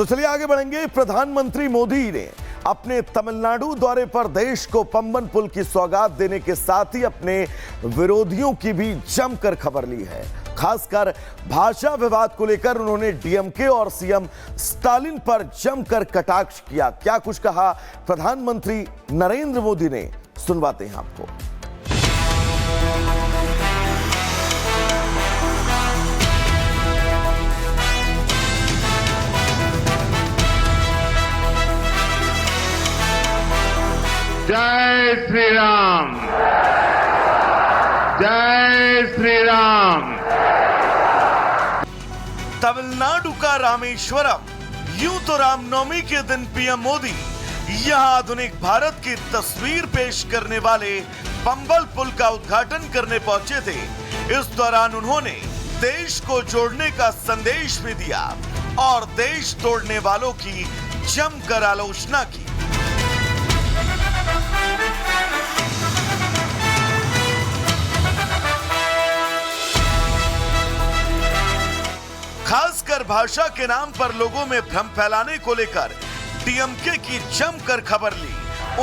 तो चलिए आगे बढ़ेंगे। प्रधानमंत्री मोदी ने अपने तमिलनाडु दौरे पर देश को पंबन पुल की सौगात देने के साथ ही अपने विरोधियों की भी जमकर खबर ली है। खासकर भाषा विवाद को लेकर उन्होंने डीएमके और सीएम स्टालिन पर जमकर कटाक्ष किया। क्या कुछ कहा प्रधानमंत्री नरेंद्र मोदी ने, सुनवाते हैं आपको। जय श्री राम, जय श्री राम। तमिलनाडु का रामेश्वरम। यूं तो रामनवमी के दिन पीएम मोदी यहां आधुनिक भारत की तस्वीर पेश करने वाले पंबल पुल का उद्घाटन करने पहुंचे थे। इस दौरान उन्होंने देश को जोड़ने का संदेश भी दिया और देश तोड़ने वालों की जमकर आलोचना की। खासकर भाषा के नाम पर लोगों में भ्रम फैलाने को लेकर डीएमके की जमकर खबर ली।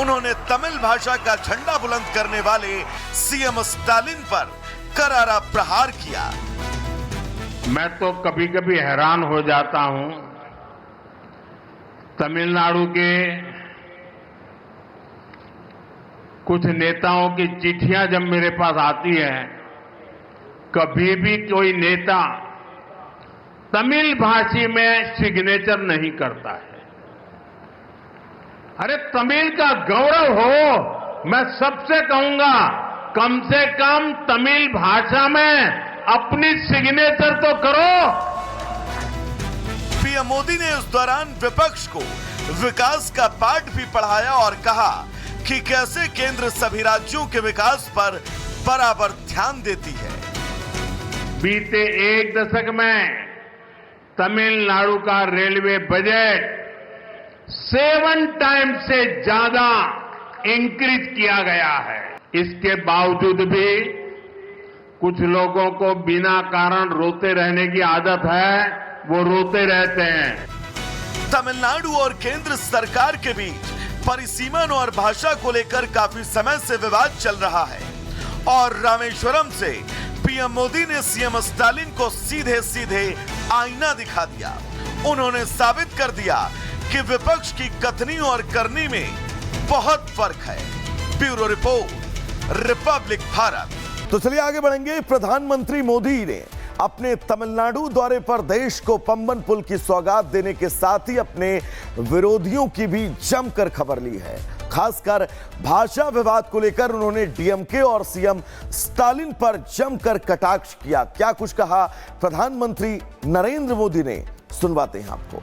उन्होंने तमिल भाषा का झंडा बुलंद करने वाले सीएम स्टालिन पर करारा प्रहार किया। मैं तो कभी कभी हैरान हो जाता हूं, तमिलनाडु के कुछ नेताओं की चिट्ठियां जब मेरे पास आती है, कभी भी कोई नेता तमिल भाषी में सिग्नेचर नहीं करता है। अरे तमिल का गौरव हो, मैं सबसे कहूंगा कम से कम तमिल भाषा में अपनी सिग्नेचर तो करो। पीएम मोदी ने इस दौरान विपक्ष को विकास का पाठ भी पढ़ाया और कहा कि कैसे केंद्र सभी राज्यों के विकास पर बराबर ध्यान देती है। बीते एक दशक में तमिलनाडु का रेलवे बजट 7 टाइम से ज्यादा इंक्रीज किया गया है। इसके बावजूद भी कुछ लोगों को बिना कारण रोते रहने की आदत है, वो रोते रहते हैं। तमिलनाडु और केंद्र सरकार के बीच परिसीमन और भाषा को लेकर काफी समय से विवाद चल रहा है और रामेश्वरम से पीएम मोदी ने सीएम स्टालिन को सीधे सीधे आईना दिखा दिया। उन्होंने साबित कर दिया कि विपक्ष की कथनी और करनी में बहुत फर्क है। Bureau report, Republic Bharat. तो चलिए आगे बढ़ेंगे। प्रधानमंत्री मोदी ने अपने तमिलनाडु दौरे पर देश को पंबन पुल की सौगात देने के साथ ही अपने विरोधियों की भी जमकर खबर ली है। खासकर भाषा विवाद को लेकर उन्होंने डीएमके और सीएम स्टालिन पर जमकर कटाक्ष किया। क्या कुछ कहा प्रधानमंत्री नरेंद्र मोदी ने, सुनवाते हैं आपको।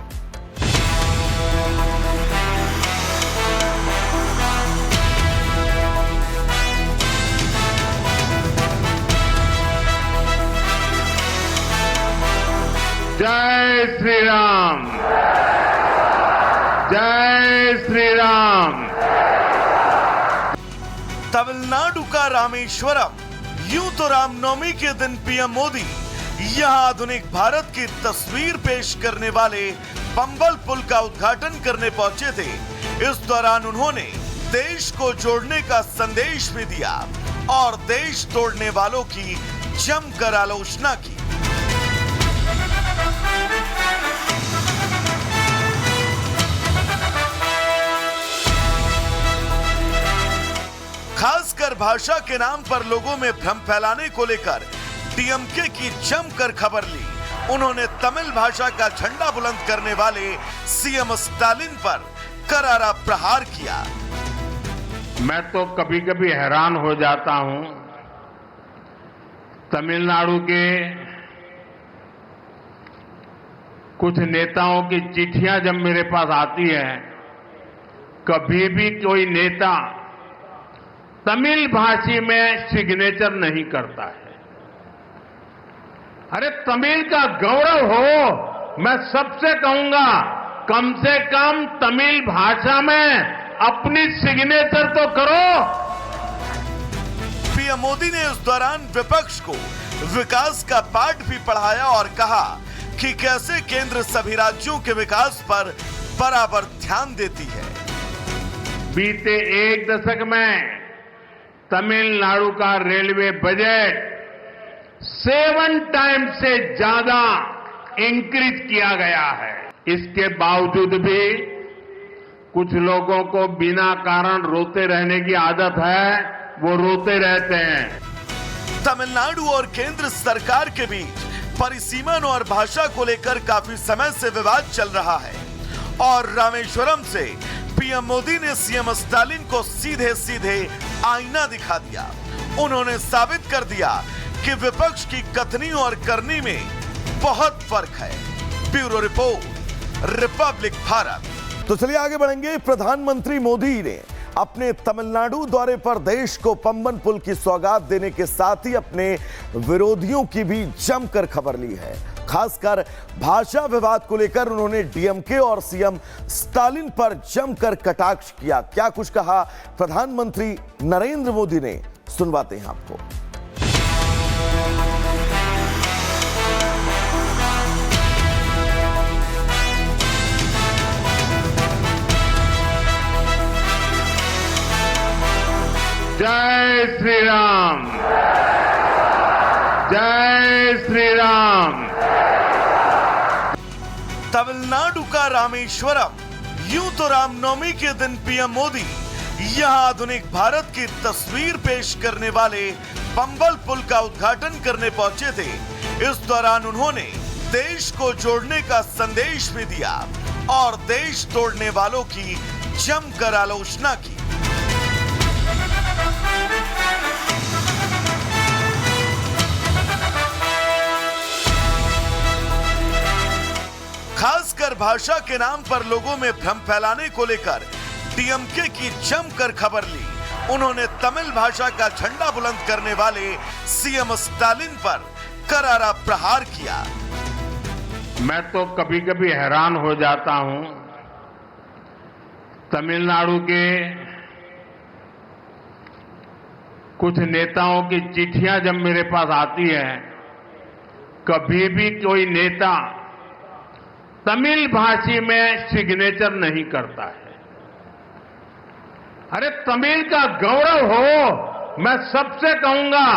जय श्री राम, जय श्री राम। तमिलनाडु का रामेश्वरम। यूं तो रामनवमी के दिन पीएम मोदी यहां आधुनिक भारत की तस्वीर पेश करने वाले पंबल पुल का उद्घाटन करने पहुंचे थे। इस दौरान उन्होंने देश को जोड़ने का संदेश भी दिया और देश तोड़ने वालों की जमकर आलोचना की। खासकर भाषा के नाम पर लोगों में भ्रम फैलाने को लेकर डीएमके की जमकर खबर ली। उन्होंने तमिल भाषा का झंडा बुलंद करने वाले सीएम स्टालिन पर करारा प्रहार किया। मैं तो कभी कभी हैरान हो जाता हूं, तमिलनाडु के कुछ नेताओं की चिट्ठियां जब मेरे पास आती है, कभी भी कोई नेता तमिल भाषी में सिग्नेचर नहीं करता है। अरे तमिल का गौरव हो, मैं सबसे कहूंगा कम से कम तमिल भाषा में अपनी सिग्नेचर तो करो। पीएम मोदी ने इस दौरान विपक्ष को विकास का पाठ भी पढ़ाया और कहा कि कैसे केंद्र सभी राज्यों के विकास पर बराबर ध्यान देती है। बीते एक दशक में तमिलनाडु का रेलवे बजट 7 टाइम से ज्यादा इंक्रीज किया गया है। इसके बावजूद भी कुछ लोगों को बिना कारण रोते रहने की आदत है, वो रोते रहते हैं। तमिलनाडु और केंद्र सरकार के बीच परिसीमन और भाषा को लेकर काफी समय से विवाद चल रहा है और रामेश्वरम से पीएम मोदी ने सीएम स्टालिन को सीधे सीधे आईना दिखा दिया। उन्होंने साबित कर दिया कि विपक्ष की कथनी और करनी में बहुत फर्क है। Bureau report, Republic Bharat. तो चलिए आगे बढ़ेंगे। प्रधानमंत्री मोदी ने अपने तमिलनाडु दौरे पर देश को पंबन पुल की सौगात देने के साथ ही अपने विरोधियों की भी जमकर खबर ली है। खासकर भाषा विवाद को लेकर उन्होंने डीएमके और सीएम स्टालिन पर जमकर कटाक्ष किया। क्या कुछ कहा प्रधानमंत्री नरेंद्र मोदी ने, सुनवाते हैं आपको। जय श्री राम, जय श्री राम। तमिलनाडु का रामेश्वरम। यूं तो रामनवमी के दिन पीएम मोदी यहां आधुनिक भारत की तस्वीर पेश करने वाले पंबल पुल का उद्घाटन करने पहुंचे थे। इस दौरान उन्होंने देश को जोड़ने का संदेश भी दिया और देश तोड़ने वालों की जमकर आलोचना की। खासकर भाषा के नाम पर लोगों में भ्रम फैलाने को लेकर डीएमके की जमकर खबर ली। उन्होंने तमिल भाषा का झंडा बुलंद करने वाले सीएम स्टालिन पर करारा प्रहार किया। मैं तो कभी कभी हैरान हो जाता हूं, तमिलनाडु के कुछ नेताओं की चिट्ठियां जब मेरे पास आती है, कभी भी कोई नेता तमिल भाषी में सिग्नेचर नहीं करता है। अरे तमिल का गौरव हो, मैं सबसे कहूंगा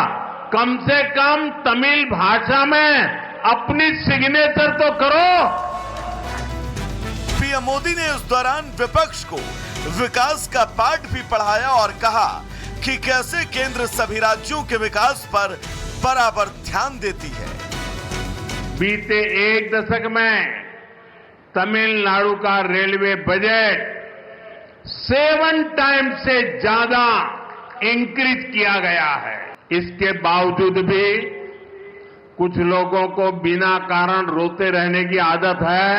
कम से कम तमिल भाषा में अपनी सिग्नेचर तो करो। पीएम मोदी ने इस दौरान विपक्ष को विकास का पाठ भी पढ़ाया और कहा कि कैसे केंद्र सभी राज्यों के विकास पर बराबर ध्यान देती है। बीते एक दशक में तमिलनाडु का रेलवे बजट 7 टाइम से ज्यादा इंक्रीज किया गया है। इसके बावजूद भी कुछ लोगों को बिना कारण रोते रहने की आदत है,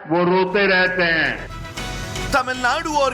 वो रोते रहते हैं। तमिलनाडु और